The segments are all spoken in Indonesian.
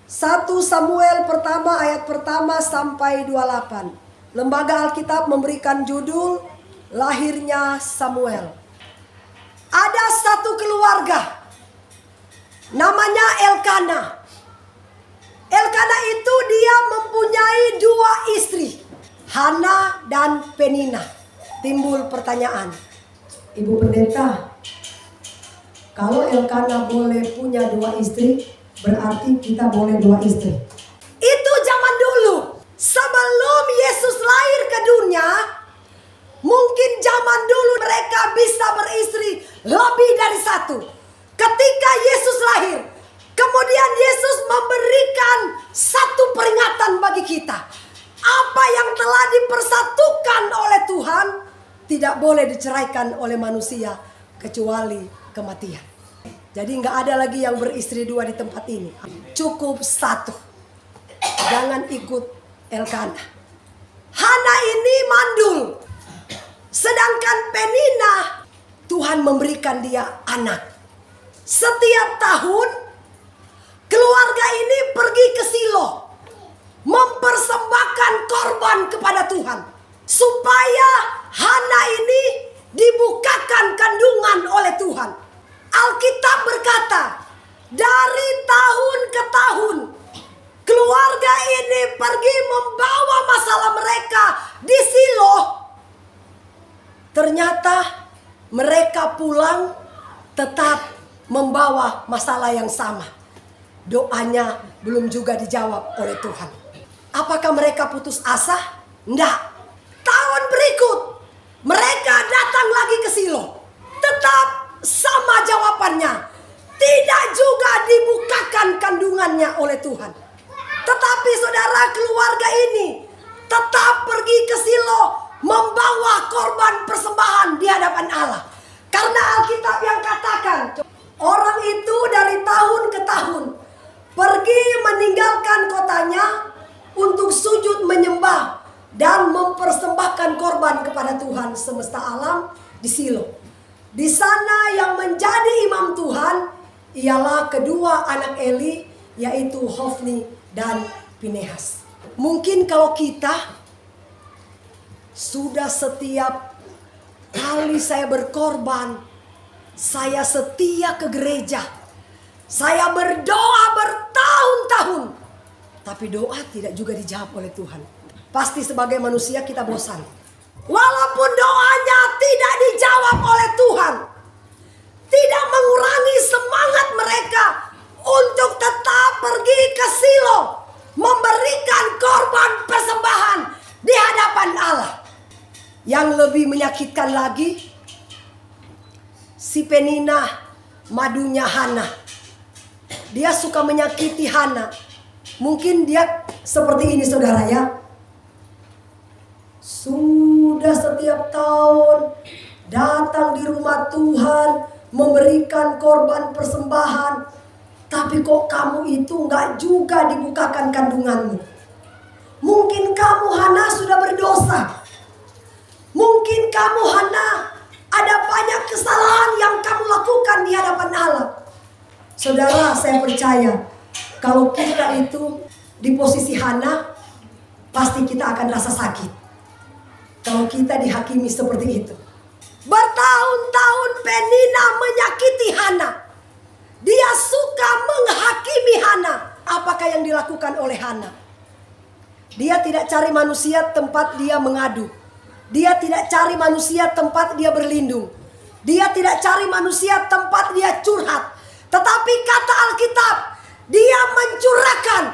1 Samuel pertama ayat pertama sampai 28. Lembaga Alkitab memberikan judul Lahirnya Samuel. Ada satu keluarga namanya Elkana. Elkana itu dia mempunyai 2 istri, Hana dan Penina. Timbul pertanyaan, Ibu Pendeta, kalau Elkana boleh punya 2 istri, berarti kita boleh 2 istri. Itu zaman dulu. Sebelum Yesus lahir ke dunia, mungkin zaman dulu mereka bisa beristri lebih dari 1. Ketika Yesus lahir, kemudian Yesus memberikan satu peringatan bagi kita. Apa yang telah dipersatukan oleh Tuhan tidak boleh diceraikan oleh manusia kecuali kematian. Jadi nggak ada lagi yang beristri 2 di tempat ini. Cukup 1. Jangan ikut Elkana. Hana ini mandul. Sedangkan Penina, Tuhan memberikan dia anak. Setiap tahun keluarga ini pergi ke Silo, mempersembahkan korban kepada Tuhan, supaya Hana ini dibukakan kandungan oleh Tuhan. Alkitab berkata, dari tahun ke tahun keluarga ini pergi membawa masalah mereka di Silo. Ternyata mereka pulang tetap membawa masalah yang sama. Doanya belum juga dijawab oleh Tuhan. Apakah mereka putus asa? Enggak. Tahun berikut mereka datang lagi ke Silo. Tetap sama jawabannya. Tidak juga dibukakan kandungannya oleh Tuhan. Tetapi saudara, keluarga ini tetap pergi ke Silo membawa korban persembahan di hadapan Allah. Karena Alkitab yang katakan, orang itu dari tahun ke tahun pergi meninggalkan kotanya untuk sujud menyembah dan mempersembahkan korban kepada Tuhan semesta alam di Silo. Di sana yang menjadi imam Tuhan ialah kedua anak Eli, yaitu Hofni dan Pinehas. Mungkin kalau kita sudah setiap kali saya berkorban, saya setia ke gereja, saya berdoa bertahun-tahun, tapi doa tidak juga dijawab oleh Tuhan. Pasti sebagai manusia kita bosan. Walaupun doanya tidak dijawab oleh Tuhan, tidak mengurangi semangat mereka untuk tetap pergi ke Silo, memberikan korban persembahan di hadapan Allah. Yang lebih menyakitkan lagi, si Penina, madunya Hana. Dia suka menyakiti Hana. Mungkin dia seperti ini saudara ya. Sudah setiap tahun datang di rumah Tuhan, memberikan korban persembahan, tapi kok kamu itu nggak juga dibukakan kandunganmu. Mungkin kamu Hana sudah berdosa. Mungkin kamu Hana ada banyak kesalahan yang kamu lakukan di hadapan Allah. Saudara, saya percaya kalau kita itu di posisi Hana, pasti kita akan rasa sakit kalau kita dihakimi seperti itu. Bertahun-tahun Penina menyakiti Hana. Dia suka menghakimi Hana. Apakah yang dilakukan oleh Hana? Dia tidak cari manusia tempat dia mengadu. Dia tidak cari manusia tempat dia berlindung. Dia tidak cari manusia tempat dia curhat. Tetapi kata Alkitab, dia mencurahkan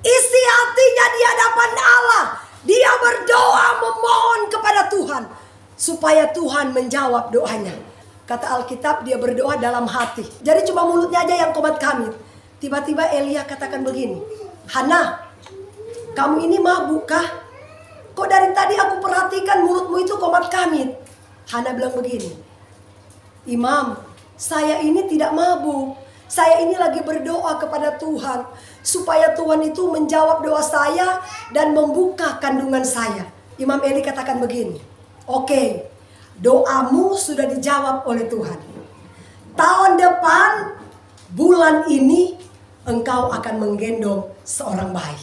isi hatinya di hadapan Allah. Dia berdoa memohon kepada Tuhan supaya Tuhan menjawab doanya. Kata Alkitab, dia berdoa dalam hati. Jadi cuma mulutnya aja yang komat kamit. Tiba-tiba Elia katakan begini, Hana, kamu ini mabuk kah? Kok dari tadi aku perhatikan mulutmu itu komat kamit? Hana bilang begini, Imam, saya ini tidak mabuk. Saya ini lagi berdoa kepada Tuhan supaya Tuhan itu menjawab doa saya dan membuka kandungan saya. Imam Eli katakan begini, oke, doamu sudah dijawab oleh Tuhan. Tahun depan, bulan ini engkau akan menggendong seorang bayi.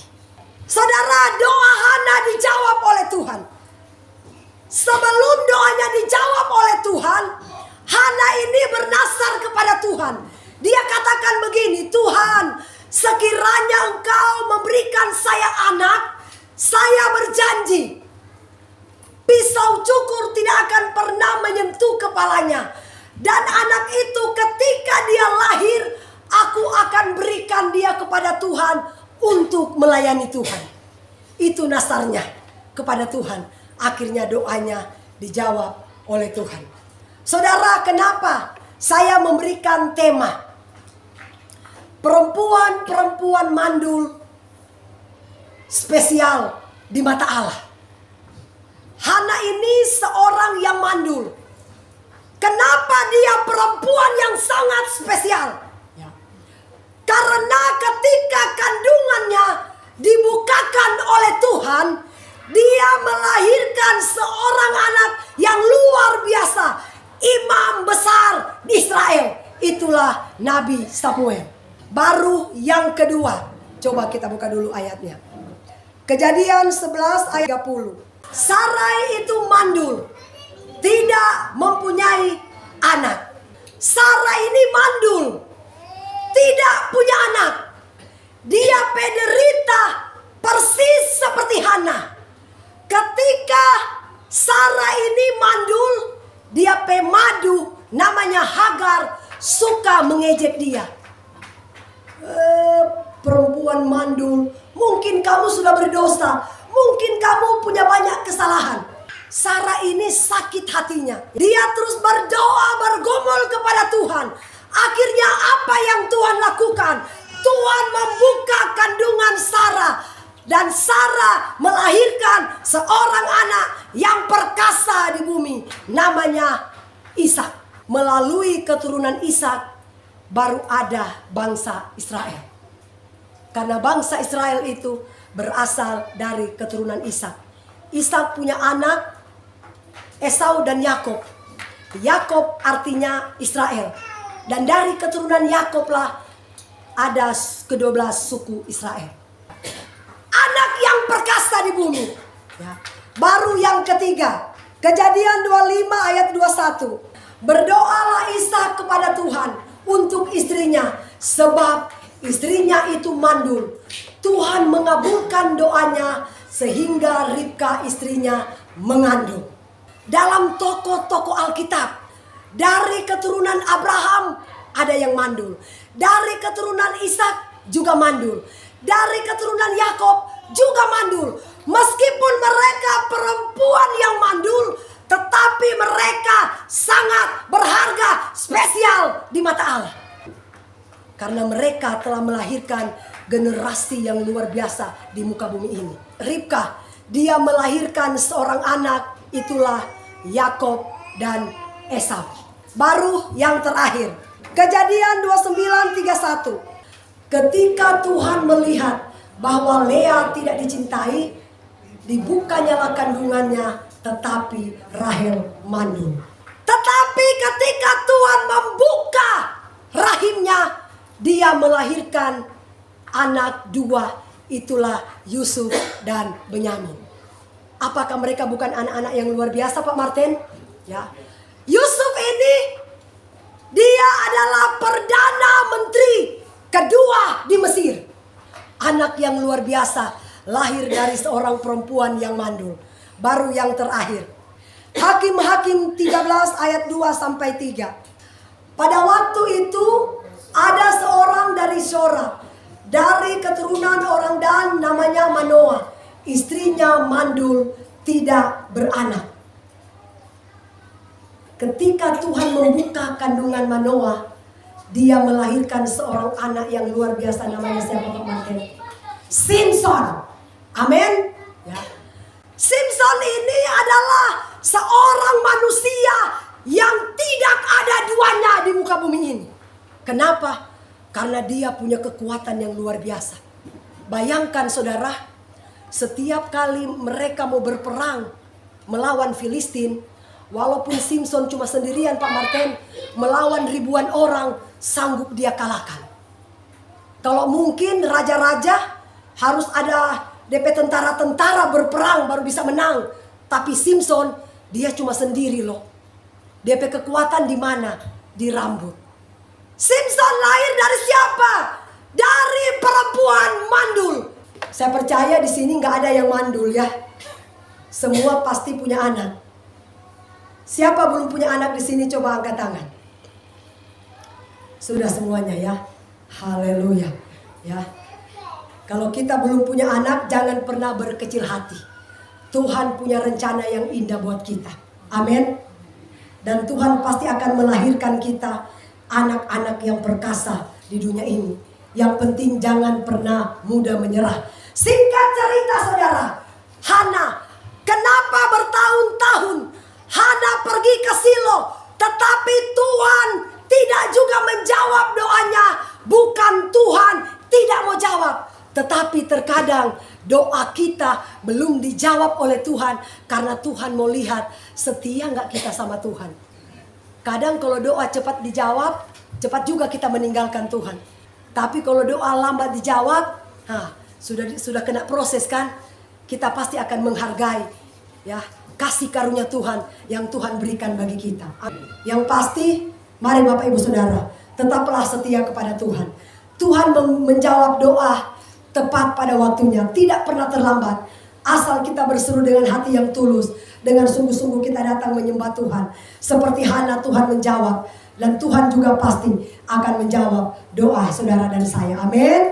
Saudara, doa Hana dijawab oleh Tuhan. Sebelum doanya dijawab oleh Tuhan, Hana ini bernasar kepada Tuhan. Dia katakan begini, Tuhan, sekiranya engkau memberikan saya anak, saya berjanji pisau cukur tidak akan pernah menyentuh kepalanya. Dan anak itu ketika dia lahir, aku akan berikan dia kepada Tuhan untuk melayani Tuhan. Itu nasarnya kepada Tuhan. Akhirnya doanya dijawab oleh Tuhan. Saudara, kenapa saya memberikan tema perempuan-perempuan mandul spesial di mata Allah? Hana ini seorang yang mandul. Kenapa dia perempuan yang sangat spesial? Karena ketika kandungannya dibukakan oleh Tuhan, dia melahirkan seorang anak yang luar biasa, imam besar di Israel. Itulah Nabi Samuel. Baru yang kedua, coba kita buka dulu ayatnya. Kejadian 11 ayat 30. Sarai itu mandul, tidak mempunyai anak. Sarai ini mandul, tidak punya anak. Dia penderita persis seperti Hana. Ketika Sarah ini mandul, dia pemadu namanya Hagar suka mengejek dia. Perempuan mandul, mungkin kamu sudah berdosa, mungkin kamu punya banyak kesalahan. Sarah ini sakit hatinya. Dia terus berdoa, bergumul kepada Tuhan. Akhirnya apa yang Tuhan lakukan? Tuhan membuka kandungan Sarah. Dan Sarah melahirkan seorang anak yang perkasa di bumi. Namanya Ishak. Melalui keturunan Ishak baru ada bangsa Israel. Karena bangsa Israel itu berasal dari keturunan Ishak. Ishak punya anak Esau dan Yakob. Yakob artinya Israel. Dan dari keturunan Yakoblah ada ke-12 suku Israel. Anak yang perkasa di bumi. Ya. Baru yang ketiga. Kejadian 25 ayat 21. Berdoalah Ishak kepada Tuhan untuk istrinya. Sebab istrinya itu mandul. Tuhan mengabulkan doanya sehingga Ribka istrinya mengandung. Dalam tokoh-tokoh Alkitab, dari keturunan Abraham ada yang mandul. Dari keturunan Ishak juga mandul. Dari keturunan Yakob juga mandul. Meskipun mereka perempuan yang mandul, tetapi mereka sangat berharga, spesial di mata Allah. Karena mereka telah melahirkan generasi yang luar biasa di muka bumi ini. Ribka, dia melahirkan seorang anak, itulah Yakob dan Esau. Baru yang terakhir, Kejadian 29:31. Ketika Tuhan melihat bahwa Lea tidak dicintai, dibukanyalah kandungannya, tetapi Rahel mandul. Tetapi ketika Tuhan membuka rahimnya, dia melahirkan anak dua, itulah Yusuf dan Benyamin. Apakah mereka bukan anak-anak yang luar biasa, Pak Martin? Ya. Yusuf ini, dia adalah Perdana Menteri kedua di Mesir. Anak yang luar biasa, lahir dari seorang perempuan yang mandul. Baru yang terakhir, Hakim-Hakim 13 ayat 2-3. Pada waktu itu ada seorang dari Sora, dari keturunan orang Dan, namanya Manoah. Istrinya mandul, tidak beranak. Ketika Tuhan membuka kandungan Manoah, dia melahirkan seorang anak yang luar biasa, namanya siapa, Pak Martin? Simpson. Amin. Ya. Simpson ini adalah seorang manusia yang tidak ada duanya di muka bumi ini. Kenapa? Karena dia punya kekuatan yang luar biasa. Bayangkan saudara, setiap kali mereka mau berperang melawan Filistin, walaupun Simpson cuma sendirian, Pak Martin, melawan ribuan orang, sanggup dia kalahkan. Kalau mungkin raja-raja harus ada DP tentara-tentara berperang baru bisa menang. Tapi Simpson dia cuma sendiri loh. DP kekuatan di mana? Di rambut. Simpson lahir dari siapa? Dari perempuan mandul. Saya percaya di sini nggak ada yang mandul ya. Semua pasti punya anak. Siapa belum punya anak di sini? Coba angkat tangan. Sudah semuanya ya. Haleluya. Ya. Kalau kita belum punya anak, jangan pernah berkecil hati. Tuhan punya rencana yang indah buat kita. Amin. Dan Tuhan pasti akan melahirkan kita anak-anak yang perkasa di dunia ini. Yang penting jangan pernah mudah menyerah. Singkat cerita saudara, Hana, kenapa bertahun-tahun Hana pergi ke Silo, tetapi Tuhan tidak juga menjawab doanya. Bukan Tuhan tidak mau jawab, tetapi terkadang doa kita belum dijawab oleh Tuhan karena Tuhan mau lihat setia nggak kita sama Tuhan. Kadang kalau doa cepat dijawab, cepat juga kita meninggalkan Tuhan. Tapi kalau doa lambat dijawab, sudah kena proses kan? Kita pasti akan menghargai ya kasih karunia Tuhan yang Tuhan berikan bagi kita. Yang pasti, mari Bapak Ibu Saudara, tetaplah setia kepada Tuhan. Tuhan menjawab doa tepat pada waktunya, tidak pernah terlambat. Asal kita berseru dengan hati yang tulus, dengan sungguh-sungguh kita datang menyembah Tuhan. Seperti Hana, Tuhan menjawab. Dan Tuhan juga pasti akan menjawab doa saudara dan saya. Amin.